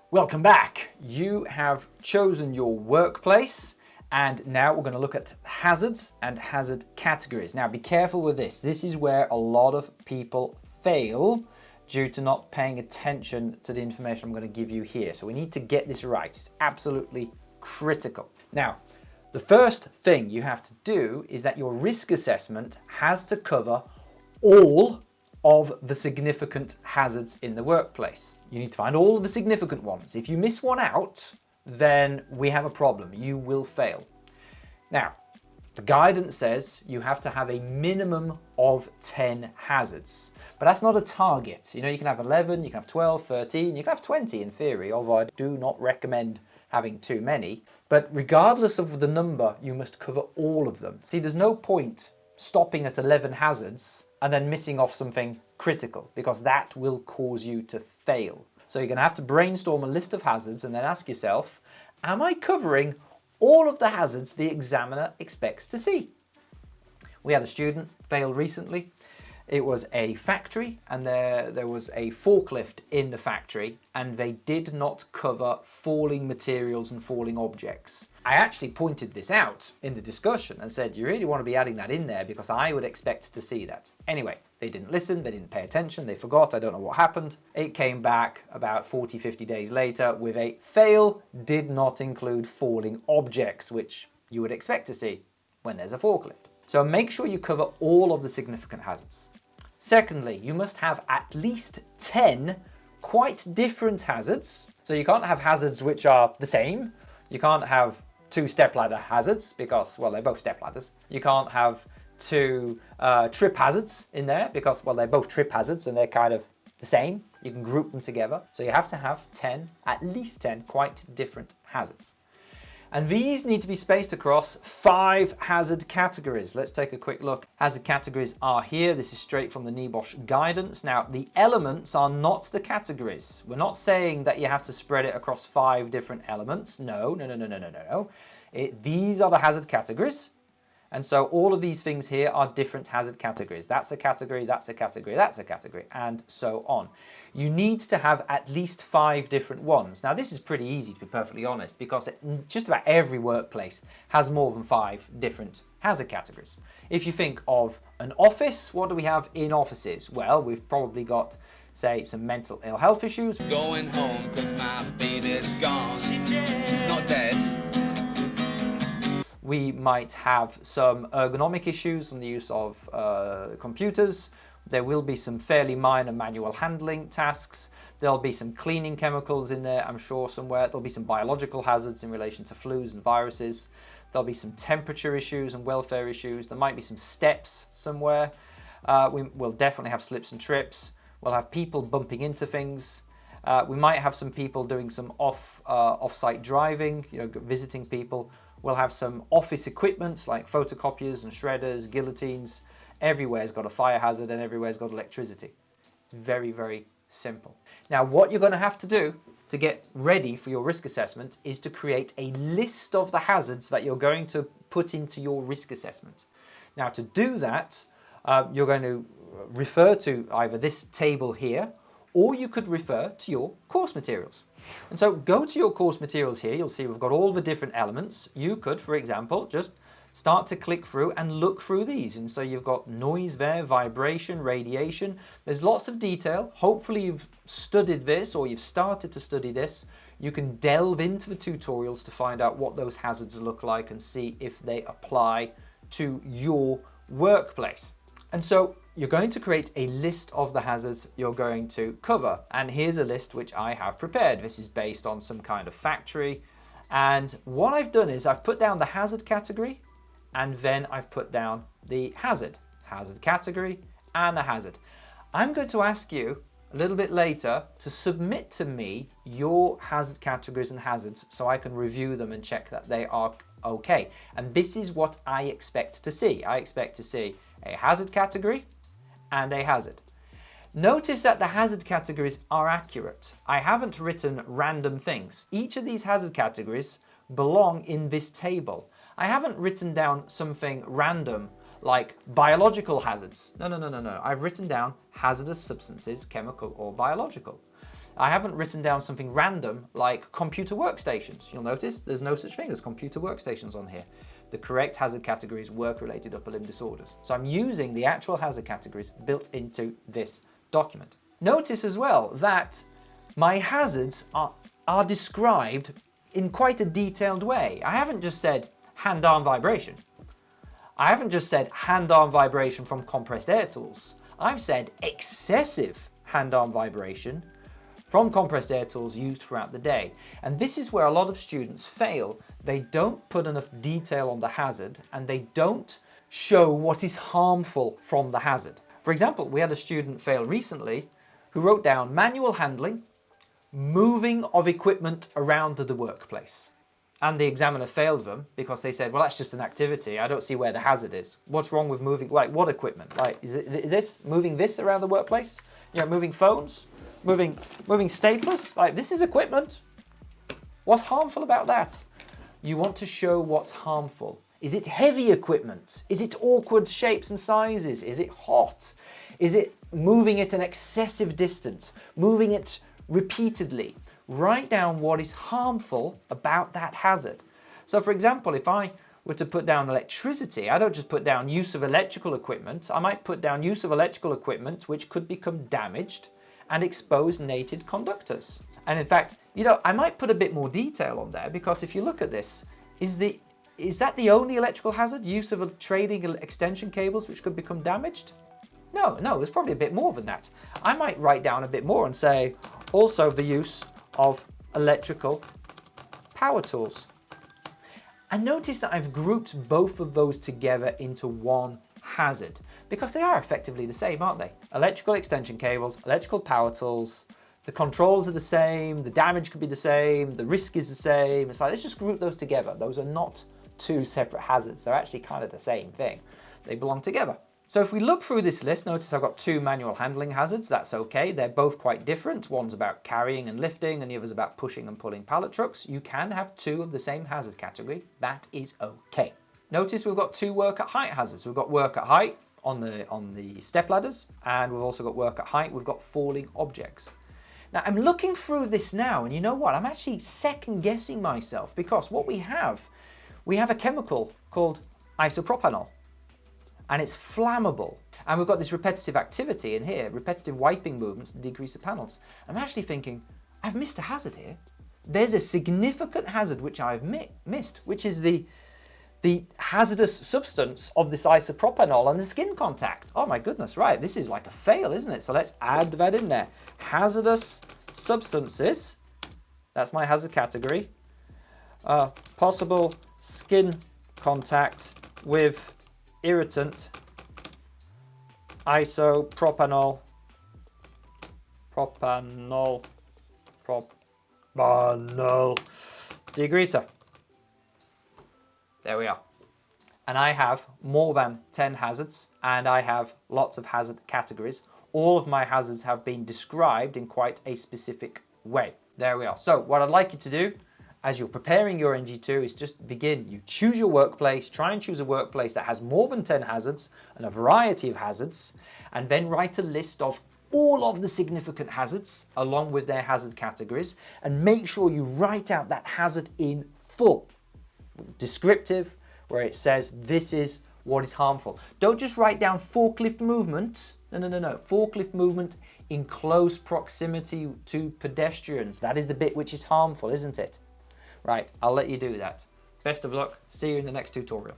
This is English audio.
Welcome back. You have chosen your workplace and now we're going to look at hazards and hazard categories. Now be careful with this. This is where a lot of people fail due to not paying attention to the information I'm going to give you here. So we need to get this right. It's absolutely critical. Now, the first thing you have to do is that your risk assessment has to cover all of the significant hazards in the workplace. You need to find all of the significant ones. If you miss one out, then we have a problem. You will fail. Now, the guidance says you have to have a minimum of 10 hazards, but that's not a target. You know, you can have 11, you can have 12, 13, you can have 20 in theory, although I do not recommend having too many. But regardless of the number, you must cover all of them. See, there's no point stopping at 11 hazards and then missing off something critical, because that will cause you to fail. So you're going to have to brainstorm a list of hazards and then ask yourself, am I covering all of the hazards the examiner expects to see? We had a student fail recently. It was a factory and there was a forklift in the factory and they did not cover falling materials and falling objects. I actually pointed this out in the discussion and said, you really want to be adding that in there because I would expect to see that. Anyway, they didn't listen, they didn't pay attention, they forgot, I don't know what happened. It came back about 40, 50 days later with a fail did not include falling objects, which you would expect to see when there's a forklift. So make sure you cover all of the significant hazards. Secondly, you must have at least 10 quite different hazards. So you can't have hazards which are the same. You can't have 2 stepladder hazards because, well, they're both stepladders. You can't have 2 trip hazards in there because, well, they're both trip hazards and they're kind of the same. You can group them together. So you have to have 10, at least 10 quite different hazards. And these need to be spaced across 5 hazard categories. Let's take a quick look. Hazard categories are here. This is straight from the NEBOSH guidance. Now, the elements are not the categories. We're not saying that you have to spread it across 5 different elements. No. These are the hazard categories. And so all of these things here are different hazard categories. That's a category, that's a category, that's a category, and so on. You need to have at least 5 different ones. Now this is pretty easy, to be perfectly honest, because just about every workplace has more than 5 different hazard categories. If you think of an office, what do we have in offices? Well, we've probably got, say, some mental ill health issues. Going home because my baby's gone. She's not dead. We might have some ergonomic issues from the use of computers. There will be some fairly minor manual handling tasks. There'll be some cleaning chemicals in there, I'm sure, somewhere. There'll be some biological hazards in relation to flus and viruses. There'll be some temperature issues and welfare issues. There might be some steps somewhere. We'll definitely have slips and trips. We'll have people bumping into things. We might have some people doing some off-site driving, you know, visiting people. We'll have some office equipment like photocopiers and shredders, guillotines. Everywhere's got a fire hazard and everywhere's got electricity. It's very, very simple. Now, what you're going to have to do to get ready for your risk assessment is to create a list of the hazards that you're going to put into your risk assessment. Now, to do that, you're going to refer to either this table here, or you could refer to your course materials. And so go to your course materials here. You'll see we've got all the different elements. You could, for example, just start to click through and look through these. And so you've got noise there, vibration, radiation. There's lots of detail. Hopefully you've studied this or you've started to study this. You can delve into the tutorials to find out what those hazards look like and see if they apply to your workplace. And so you're going to create a list of the hazards you're going to cover. And here's a list which I have prepared. This is based on some kind of factory. And what I've done is I've put down the hazard category and then I've put down the hazard category and the hazard. I'm going to ask you a little bit later to submit to me your hazard categories and hazards so I can review them and check that they are okay. And this is what I expect to see. I expect to see a hazard category and a hazard. Notice that the hazard categories are accurate. I haven't written random things. Each of these hazard categories belong in this table. I haven't written down something random like biological hazards. No. I've written down hazardous substances, chemical or biological. I haven't written down something random like computer workstations. You'll notice there's no such thing as computer workstations on here. The correct hazard category is work-related upper limb disorders. So I'm using the actual hazard categories built into this document. Notice as well that my hazards are described in quite a detailed way. I haven't just said hand-arm vibration. I haven't just said hand-arm vibration from compressed air tools. I've said excessive hand-arm vibration from compressed air tools used throughout the day. And this is where a lot of students fail. They don't put enough detail on the hazard and they don't show what is harmful from the hazard. For example, we had a student fail recently who wrote down manual handling, moving of equipment around the workplace. And the examiner failed them because they said, well, that's just an activity. I don't see where the hazard is. What's wrong with moving, like what equipment? Like, is this moving this around the workplace? You know, moving phones, moving staplers? Like, this is equipment. What's harmful about that? You want to show what's harmful. Is it heavy equipment? Is it awkward shapes and sizes? Is it hot? Is it moving at an excessive distance? Moving it repeatedly? Write down what is harmful about that hazard. So for example, if I were to put down electricity, I don't just put down use of electrical equipment. I might put down use of electrical equipment which could become damaged and expose native conductors. And in fact, you know, I might put a bit more detail on there because if you look at this, is that the only electrical hazard? Use of trading extension cables which could become damaged? No, there's probably a bit more than that. I might write down a bit more and say also the use of electrical power tools. And notice that I've grouped both of those together into one hazard because they are effectively the same, aren't they? Electrical extension cables, electrical power tools, the controls are the same, the damage could be the same, the risk is the same. It's like, let's just group those together. Those are not two separate hazards. They're actually kind of the same thing. They belong together. So if we look through this list, notice I've got two manual handling hazards. That's okay. They're both quite different. One's about carrying and lifting and the other's about pushing and pulling pallet trucks. You can have two of the same hazard category. That is okay. Notice we've got two work at height hazards. We've got work at height on the step ladders, and we've also got work at height. We've got falling objects. Now I'm looking through this now, and you know what? I'm actually second guessing myself because what we have a chemical called isopropanol. And it's flammable. And we've got this repetitive activity in here, repetitive wiping movements to decrease the panels. I'm actually thinking, I've missed a hazard here. There's a significant hazard which I've missed, which is the hazardous substance of this isopropanol and the skin contact. Oh my goodness, right, this is like a fail, isn't it? So let's add that in there. Hazardous substances, that's my hazard category. Possible skin contact with irritant isopropanol degreaser. There we are. And I have more than 10 hazards and I have lots of hazard categories. All of my hazards have been described in quite a specific way. There we are. So what I'd like you to do as you're preparing your NG2 is just begin. You choose your workplace, try and choose a workplace that has more than 10 hazards and a variety of hazards, and then write a list of all of the significant hazards along with their hazard categories, and make sure you write out that hazard in full. Descriptive, where it says this is what is harmful. Don't just write down forklift movement. No. Forklift movement in close proximity to pedestrians. That is the bit which is harmful, isn't it? Right, I'll let you do that. Best of luck. See you in the next tutorial.